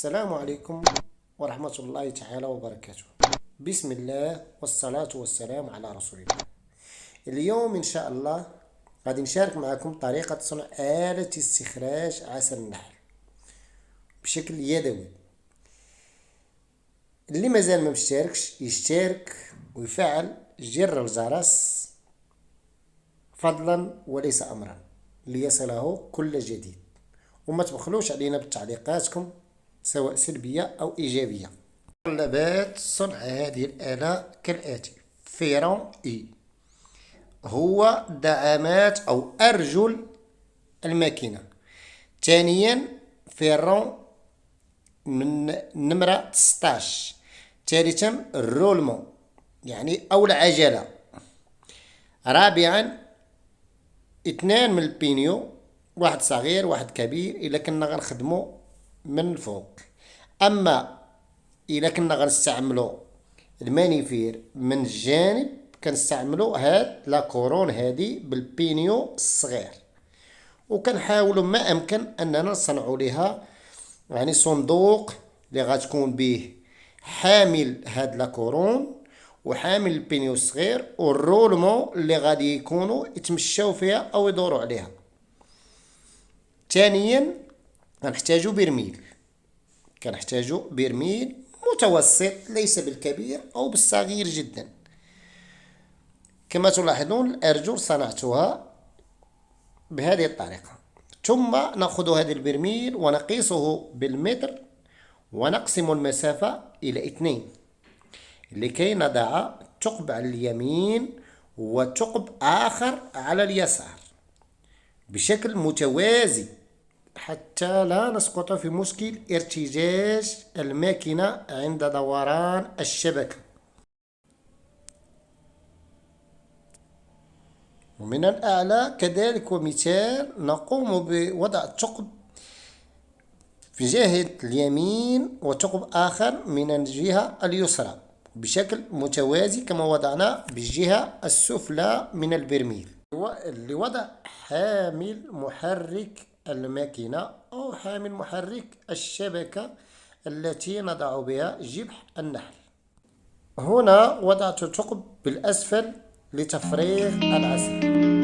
السلام عليكم ورحمة الله تعالى وبركاته. بسم الله والصلاة والسلام على رسول الله. اليوم إن شاء الله غادي نشارك معكم طريقة صنع آلة استخراج عسل النحل بشكل يدوي. اللي مازال ما مشتركش يشترك ويفعل زر الجرس فضلا وليس أمرا ليصله كل جديد، وما تبخلوش علينا بتعليقاتكم سواء سلبية أو إيجابية. متطلبات صنع هذه الآلة كالآتي: فيران هو دعامات أو أرجل الماكينة. ثانيا فيران من نمرة 16. ثالثا الرولمون يعني أو العجلة. رابعا 2 من البينيو، واحد صغير واحد كبير إلا كنا غنخدمو من الفوق. أما إلا كنا غنستعملو المانيفير من الجانب كنستعملو هاد لا كورون هادي بالبينيو الصغير، وكنحاولو ما أمكن أننا نصنعو ليها يعني صندوق اللي غتكون به حامل هاد لا كورون وحامل البينيو الصغير والرولمون اللي غادي يكونوا يتمشاو فيها أو يدوروا عليها. ثانيا كنحتاجو برميل متوسط، ليس بالكبير أو بالصغير جدا. كما تلاحظون الأرجل صنعتها بهذه الطريقة. ثم نأخذ هذا البرميل ونقيسه بالمتر ونقسم المسافة إلى 2 لكي نضع ثقب على اليمين وثقب آخر على اليسار بشكل متوازي حتى لا نسقط في مشكل ارتجاج الماكينة عند دوران الشبكة. ومن الأعلى كذلك ومثال نقوم بوضع الثقب في جهة اليمين وثقب آخر من الجهة اليسرى بشكل متوازي كما وضعنا بالجهة السفلى من البرميل. لوضع حامل محرك الماكينة أو حامل محرك الشبكة التي نضع بها جبح النحل. هنا وضعت الثقب بالأسفل لتفريغ العسل.